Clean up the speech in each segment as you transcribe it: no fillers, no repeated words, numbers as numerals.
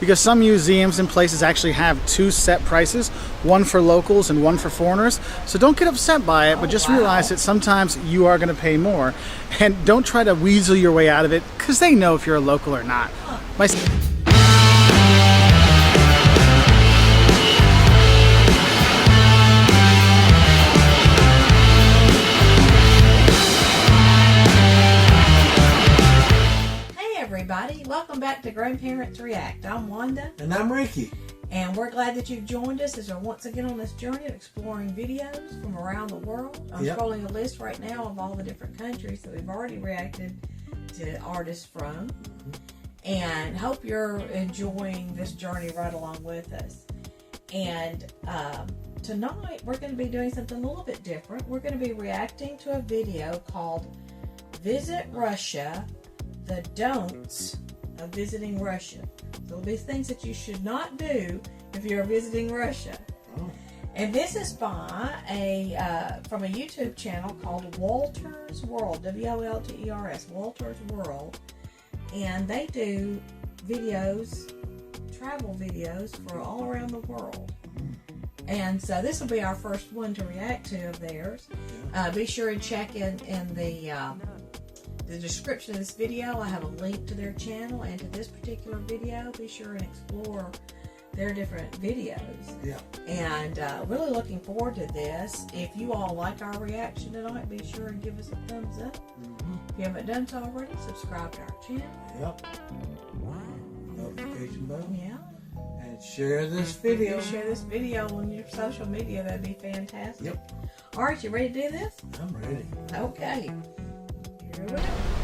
because some museums and places actually have two set prices, one for locals and one for foreigners. So don't get upset by it, but just realize that sometimes you are going to pay more. And don't try to weasel your way out of it, because they know if you're a local or not. Welcome back to Grandparents React. I'm Wanda. And I'm Ricky. And we're glad that you've joined us as we're once again on this journey of exploring videos from around the world. I'm scrolling a list right now of all the different countries that we've already reacted to artists from. And hope you're enjoying this journey right along with us. And tonight we're going to be doing something a little bit different. We're going to be reacting to a video called Visit Russia, the Don'ts of Visiting Russia. So there'll be things that you should not do if you're visiting Russia. And this is by from a YouTube channel called Wolter's World, W-O-L-T-E-R-S, Wolter's World. And they do videos, travel videos for all around the world. And so this will be our first one to react to of theirs. Be sure and check in the description of this video. I have a link to their channel and to this particular video. Be sure and explore their different videos. And really looking forward to this. If you all like our reaction tonight, be sure and give us a thumbs up. If you haven't done so already, subscribe to our channel. Notification bell. And share this video. Share this video on your social media. That'd be fantastic. All right, you ready to do this? I'm ready. Okay.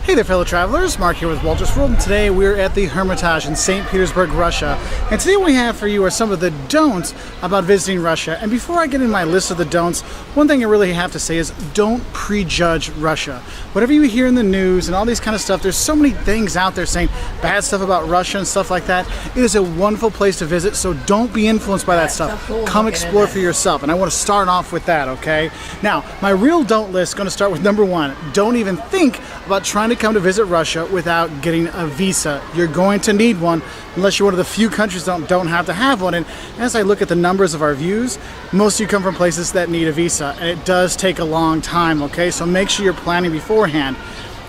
Hey there, fellow travelers. Mark here with Wolter's World, and today we're at the Hermitage in St. Petersburg, Russia. And today what we have for you are some of the don'ts about visiting Russia. And before I get in my list of the don'ts, one thing I really have to say is don't prejudge Russia. Whatever you hear in the news and all these kind of stuff, there's so many things out there saying bad stuff about Russia and stuff like that. It is a wonderful place to visit, so don't be influenced by that stuff. Come explore for yourself. And I want to start off with that, okay? Now, my real don't list is going to start with number one. Don't even think about trying to come to visit Russia without getting a visa. You're going to need one unless you're one of the few countries that don't have to have one. And as I look at the numbers of our views, most of you come from places that need a visa, and it does take a long time, okay? So make sure you're planning beforehand.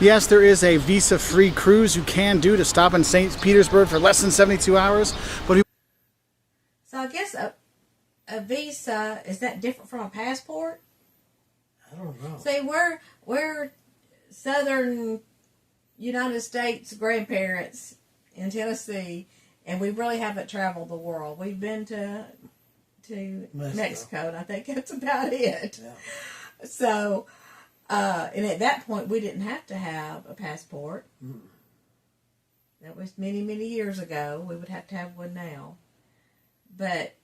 Yes, there is a visa-free cruise you can do to stop in St. Petersburg for less than 72 hours. But so I guess a visa, is that different from a passport? I don't know. See, we're southern United States grandparents in Tennessee, and we really haven't traveled the world. We've been to Mexico, and I think that's about it. So, and at that point, we didn't have to have a passport. That was many, many years ago. We would have to have one now. But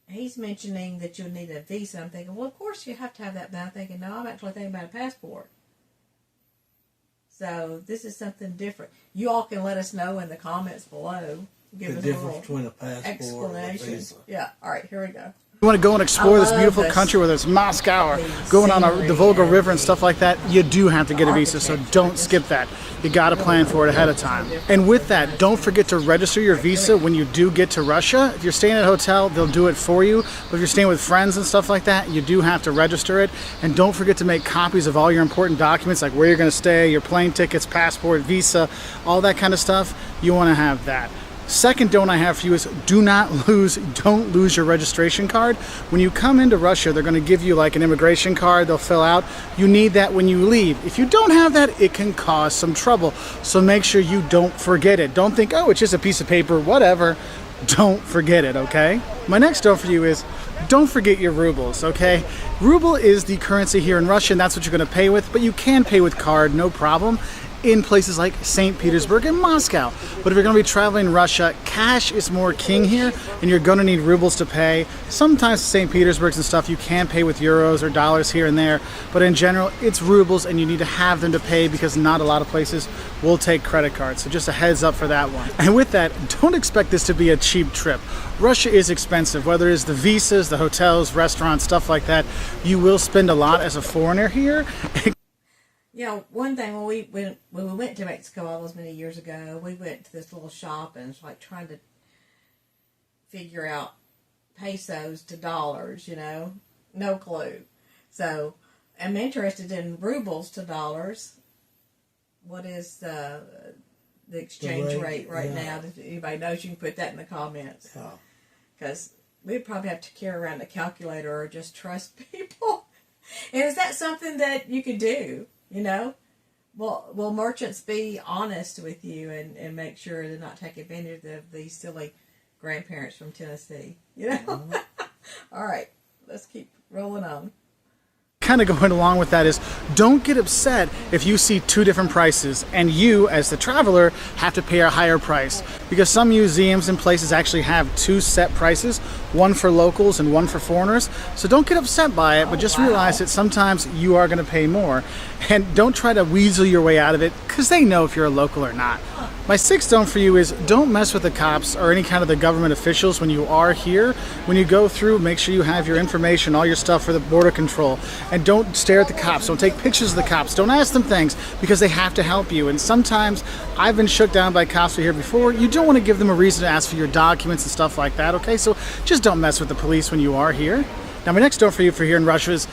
he's mentioning that you'll need a visa. I'm thinking, well, of course you have to have that. But I'm thinking, no, I'm actually thinking about a passport. So this is something different. You all can let us know in the comments below. Give us the difference between a passport and a visa. Yeah. All right. Here we go. you want to go and explore this beautiful country, whether it's Moscow or going on the Volga River and stuff like that, you do have to get a visa, so don't skip that. You got to plan for it ahead of time. And with that, don't forget to register your visa when you do get to Russia. If you're staying at a hotel, they'll do it for you. But if you're staying with friends and stuff like that, you do have to register it. And don't forget to make copies of all your important documents, like where you're going to stay, your plane tickets, passport, visa, all that kind of stuff. You want to have that. Second don't I have for you is don't lose your registration card. When you come into Russia, they're going to give you like an immigration card they'll fill out. You need that when you leave. If you don't have that, it can cause some trouble. So make sure you don't forget it. Don't think, oh, it's just a piece of paper, whatever. Don't forget it, okay? My next don't for you is don't forget your rubles, okay? Ruble is the currency here in Russia, and that's what you're going to pay with, but you can pay with card, no problem, in places like St. Petersburg and Moscow. But if you're going to be traveling Russia, cash is more king here, and you're going to need rubles to pay. Sometimes St. Petersburg's and stuff, you can pay with euros or dollars here and there, but in general, it's rubles, and you need to have them to pay because not a lot of places will take credit cards. So just a heads up for that one. And with that, don't expect this to be a cheap trip. Russia is expensive, whether it's the visas, the hotels, restaurants, stuff like that. You will spend a lot as a foreigner here. You know, one thing, when we went to Mexico all those many years ago, we went to this little shop and it's like trying to figure out pesos to dollars, no clue. So I'm interested in rubles to dollars. What is the exchange rate right now? If anybody knows, you can put that in the comments. Because we'd probably have to carry around a calculator or just trust people. And is that something that you could do, Will merchants be honest with you and make sure to not take advantage of these silly grandparents from Tennessee? Mm-hmm. All right, let's keep rolling on. Kind of going along with that is, don't get upset if you see two different prices and you, as the traveler, have to pay a higher price, because some museums and places actually have two set prices, one for locals and one for foreigners. So don't get upset by it, but just realize that sometimes you are going to pay more, and don't try to weasel your way out of it, because they know if you're a local or not. My sixth don't for you is, don't mess with the cops or any kind of the government officials when you are here. When you go through, make sure you have your information, all your stuff for the border control, and don't stare at the cops. Don't take pictures of the cops. Don't ask them things, because they have to help you. And sometimes I've been shook down by cops here before. You don't want to give them a reason to ask for your documents and stuff like that, okay? So just don't mess with the police when you are here. Now, my next don't for you for here in Russia is,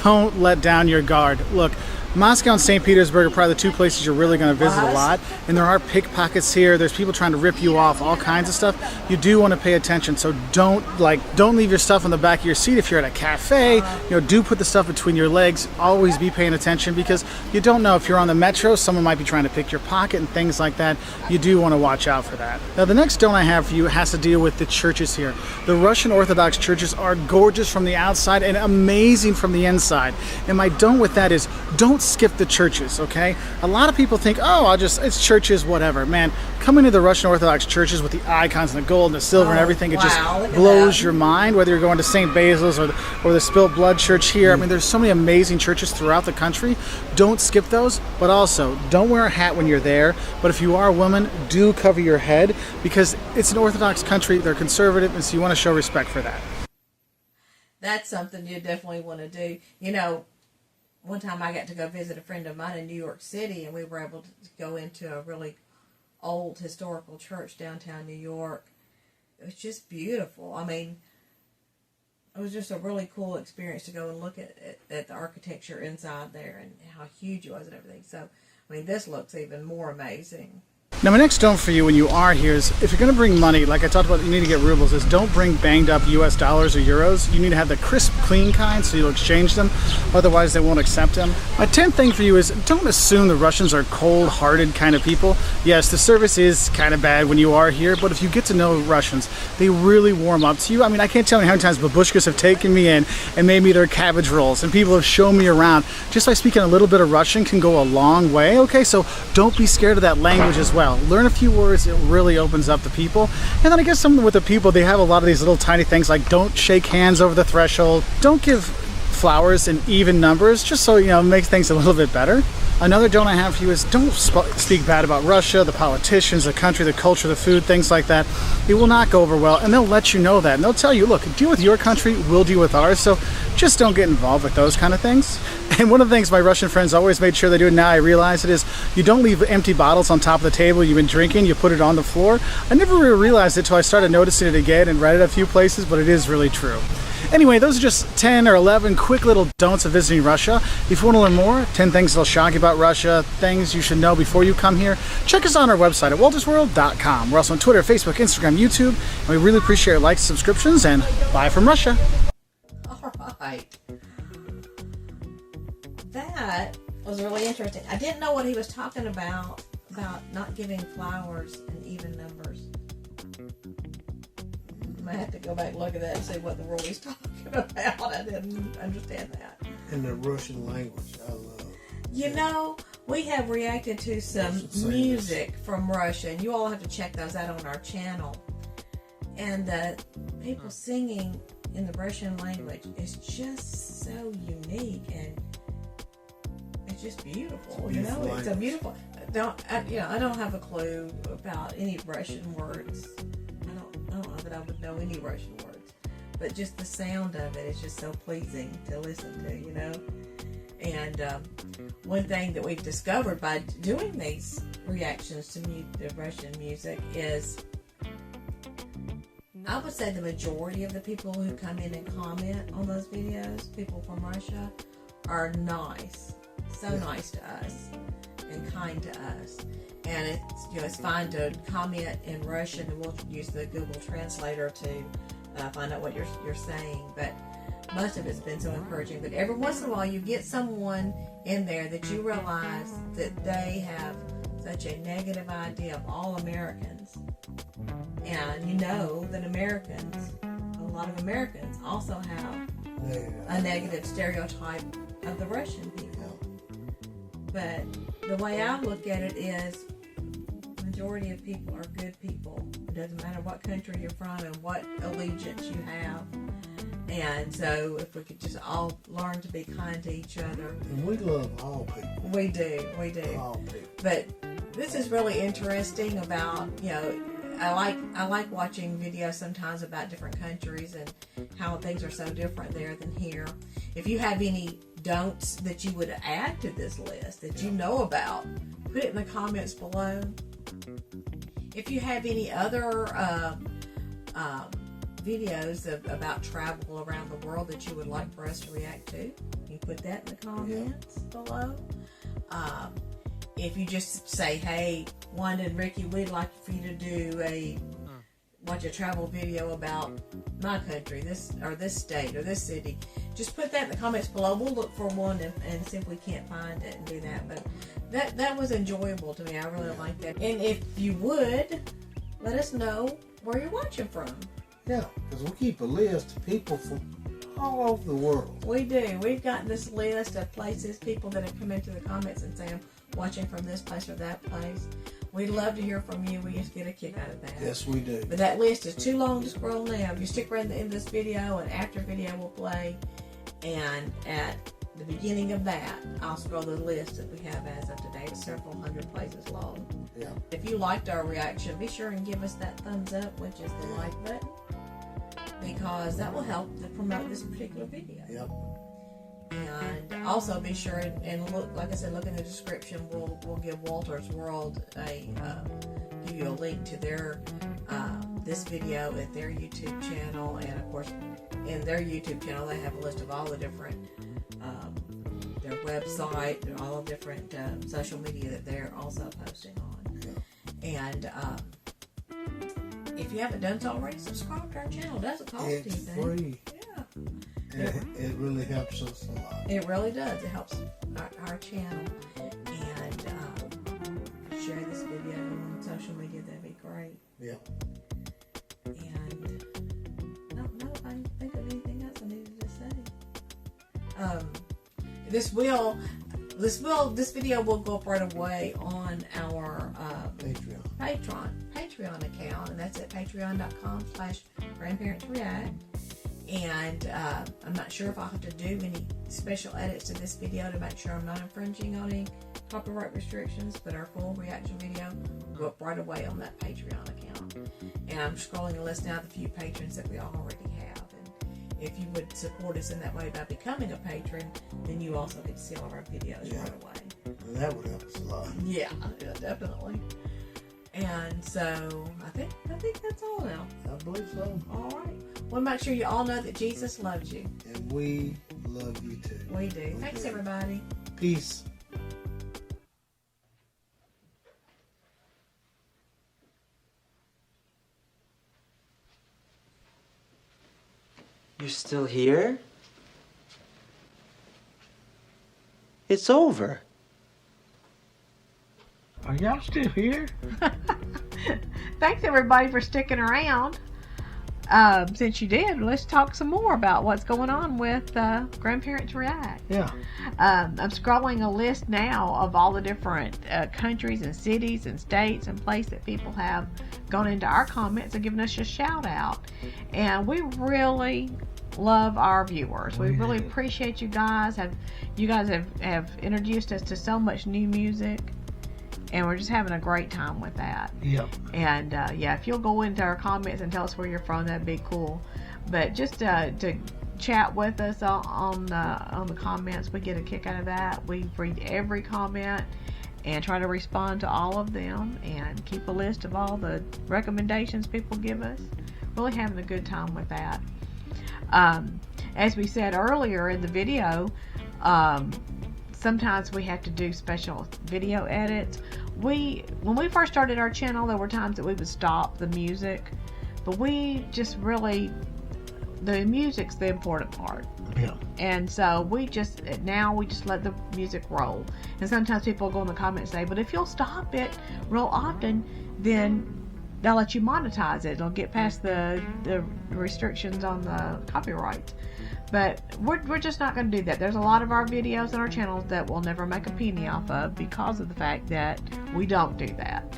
don't let down your guard. Look, Moscow and St. Petersburg are probably the two places you're really going to visit a lot, and there are pickpockets here. There's people trying to rip you off, all kinds of stuff. You do want to pay attention, so don't leave your stuff on the back of your seat if you're at a cafe. Do put the stuff between your legs. Always be paying attention, because you don't know if you're on the metro, someone might be trying to pick your pocket and things like that. You do want to watch out for that. Now, the next don't I have for you has to deal with the churches here. The Russian Orthodox churches are gorgeous from the outside and amazing from the inside. And my don't with that is, don't skip the churches, okay? A lot of people think, it's churches, whatever. Man, coming to the Russian Orthodox churches with the icons and the gold and the silver and everything, it just blows your mind, whether you're going to St. Basil's or the Spilled Blood Church here. I mean, there's so many amazing churches throughout the country. Don't skip those, but also don't wear a hat when you're there. But if you are a woman, do cover your head, because it's an Orthodox country. They're conservative, and so you want to show respect for that. That's something you definitely want to do. One time I got to go visit a friend of mine in New York City, and we were able to go into a really old historical church downtown New York. It was just beautiful. I mean, it was just a really cool experience to go and look at the architecture inside there and how huge it was and everything. So, I mean, this looks even more amazing. Now, my next don't for you when you are here is, if you're going to bring money, like I talked about, you need to get rubles, is don't bring banged up US dollars or euros. You need to have the crisp, clean kind, so you'll exchange them. Otherwise, they won't accept them. My 10th thing for you is, don't assume the Russians are cold-hearted kind of people. Yes, the service is kind of bad when you are here, but if you get to know Russians, they really warm up to you. I mean, I can't tell you how many times babushkas have taken me in and made me their cabbage rolls, and people have shown me around. Just by speaking a little bit of Russian can go a long way, okay? So don't be scared of that language as well. Learn a few words, it really opens up the people. And then I guess something with the people, they have a lot of these little tiny things like, don't shake hands over the threshold, don't give flowers in even numbers, just so, it makes things a little bit better. Another don't I have for you is, don't speak bad about Russia, the politicians, the country, the culture, the food, things like that. It will not go over well, and they'll let you know that. And they'll tell you, look, deal with your country, we'll deal with ours. So just don't get involved with those kind of things. And one of the things my Russian friends always made sure they do, and now I realize it, is you don't leave empty bottles on top of the table you've been drinking, you put it on the floor. I never really realized it until I started noticing it again and read it a few places, but it is really true. Anyway, those are just 10 or 11 quick little don'ts of visiting Russia. If you want to learn more, 10 things that'll shock you about Russia, things you should know before you come here, check us on our website at woltersworld.com. We're also on Twitter, Facebook, Instagram, YouTube, and we really appreciate your likes, subscriptions, and bye from Russia. All right. That was really interesting. I didn't know what he was talking about not giving flowers in even numbers. I have to go back and look at that and see what the world he's talking about. I didn't understand that. In the Russian language, I love. We have reacted to some music from Russia, and you all have to check those out on our channel. And the people singing in the Russian language is just so unique, and it's just beautiful. It's a beautiful. I don't have a clue about any Russian words. I don't know that I would know any Russian words, but just the sound of it is just so pleasing to listen to, And one thing that we've discovered by doing these reactions to the Russian music is I would say the majority of the people who come in and comment on those videos, people from Russia, are nice. So nice to us and kind to us. And it's, it's fine to comment in Russian, and we'll use the Google Translator to find out what you're saying. But most of it's been so encouraging. But every once in a while, you get someone in there that you realize that they have such a negative idea of all Americans. And you know that a lot of Americans also have a negative stereotype of the Russian people. But the way I look at it is, the majority of people are good people. It doesn't matter what country you're from and what allegiance you have. And so if we could just all learn to be kind to each other. And we love all people. We do. All people. But this is really interesting about, I like watching videos sometimes about different countries and how things are so different there than here. If you have any don'ts that you would add to this list that you know about, put it in the comments below. If you have any other videos about travel around the world that you would like for us to react to, you can put that in the comments below. If you just say, hey, Wanda and Ricky, we'd like for you to do watch a travel video about my country, this state or this city, just put that in the comments below. We'll look for one and see if we can't find it and do that. But that was enjoyable to me. I really liked that. And if you would, let us know where you're watching from. Yeah, because we keep a list of people from all over the world. We do. We've got this list of places, people that have come into the comments and say, I'm watching from this place or that place. We'd love to hear from you. We just get a kick out of that. Yes, we do. But that list is too long to scroll now. If you stick around the end of this video, and after video will play, and at the beginning of that, I'll scroll the list that we have as of today. It's several hundred places long. Yeah. If you liked our reaction, be sure and give us that thumbs up, which is the like button, because that will help to promote this particular video. Yep. And also be sure and look, like I said, look in the description. We'll give Wolter's World give you a link to their this video at their YouTube channel, and of course in their YouTube channel they have a list of all the different their website and all the different social media that they're also posting on. Yeah. And if you haven't done so already, subscribe to our channel. It doesn't cost anything. It's free. Yeah. It really helps us a lot. It really does. It helps our channel. And share this video on social media. That'd be great. Yeah. And I don't know if I can think of anything else I needed to say. This video will go up right away on our Patreon account, and that's at patreon.com/grandparentsreact. And I'm not sure if I'll have to do any special edits to this video to make sure I'm not infringing on any copyright restrictions, but our full reaction video will go up right away on that Patreon account. And I'm scrolling the list now of the few patrons that we already have. And if you would support us in that way by becoming a patron, then you also get to see all of our videos right away. And that would help us a lot. Yeah, definitely. And so I think that's all now. I believe so. All right. Well, make sure you all know that Jesus loves you. And we love you too. We do. Thanks, everybody. Peace. You're still here? It's over. Are y'all still here? Thanks everybody for sticking around. Since you did, let's talk some more about what's going on with Grandparents React. Yeah. I'm scrolling a list now of all the different countries and cities and states and places that people have gone into our comments and given us a shout out. And we really love our viewers. We really appreciate you guys. You guys have introduced us to so much new music. And we're just having a great time with that. Yep. And yeah, if you'll go into our comments and tell us where you're from, that'd be cool. But just to chat with us on the comments, we get a kick out of that. We read every comment and try to respond to all of them and keep a list of all the recommendations people give us. really having a good time with that. As we said earlier in the video, sometimes we have to do special video edits. When we first started our channel, there were times that we would stop the music, but we just really, the music's the important part. Yeah. And so now we just let the music roll. And sometimes people go in the comments and say, but if you'll stop it real often, then they'll let you monetize it. It'll get past the restrictions on the copyright. But we're just not going to do that. There's a lot of our videos on our channels that we'll never make a penny off of because of the fact that we don't do that.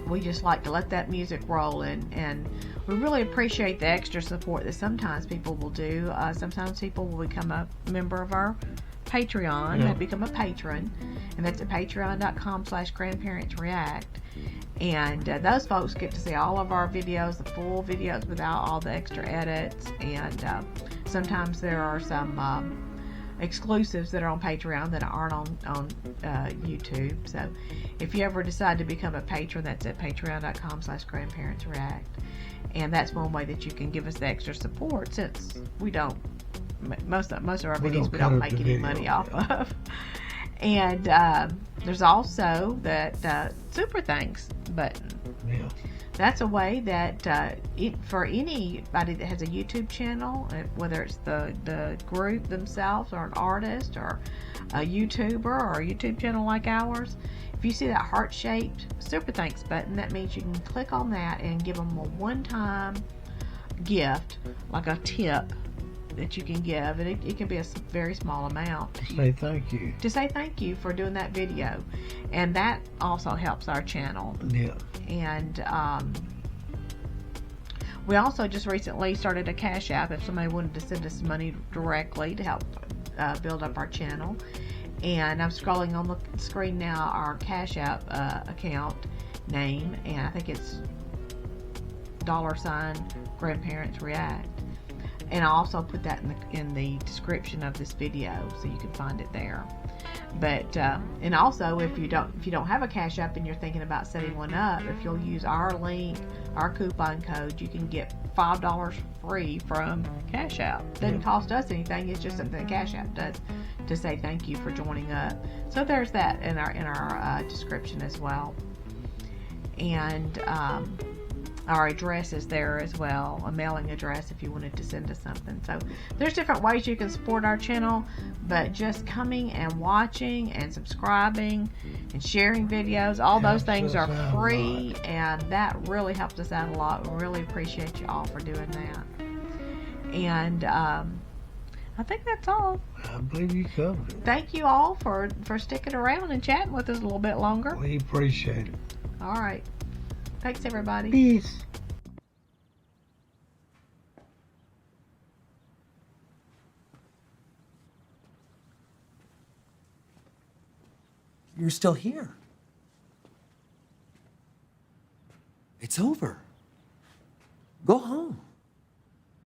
We just like to let that music roll, and we really appreciate the extra support that sometimes people will do. Sometimes people will become a member of our Patreon and become a patron, and that's at patreon.com/grandparentsreact. And those folks get to see all of our videos, the full videos without all the extra edits. And sometimes there are some exclusives that are on Patreon that aren't on YouTube. So if you ever decide to become a patron, that's at patreon.com/grandparentsreact. And that's one way that you can give us the extra support, since we don't, most of our videos we don't make any money off of. And there's also that super thanks button. Yeah. That's a way that for anybody that has a YouTube channel, whether it's the group themselves or an artist or a YouTuber or a YouTube channel like ours, if you see that heart-shaped super thanks button, that means you can click on that and give them a one-time gift, like a tip that you can give, and it can be a very small amount. Say thank you. To say thank you for doing that video, and that also helps our channel. Yeah. And we also just recently started a Cash App if somebody wanted to send us money directly to help build up our channel. And I'm scrolling on the screen now our Cash App account name, and I think it's $grandparents react. And I'll also put that in the description of this video, so you can find it there. But and also, if you don't have a Cash App and you're thinking about setting one up, if you'll use our link, our coupon code, you can get $5 free from Cash App. Doesn't cost us anything. It's just something that Cash App does to say thank you for joining up. So there's that in our description as well. And our address is there as well, a mailing address if you wanted to send us something. So there's different ways you can support our channel, but just coming and watching and subscribing and sharing videos, all those things are free, and that really helps us out a lot. We really appreciate you all for doing that. And I think that's all. I believe you covered it. Thank you all for sticking around and chatting with us a little bit longer. We appreciate it. All right. Thanks, everybody. Peace. You're still here. It's over. Go home.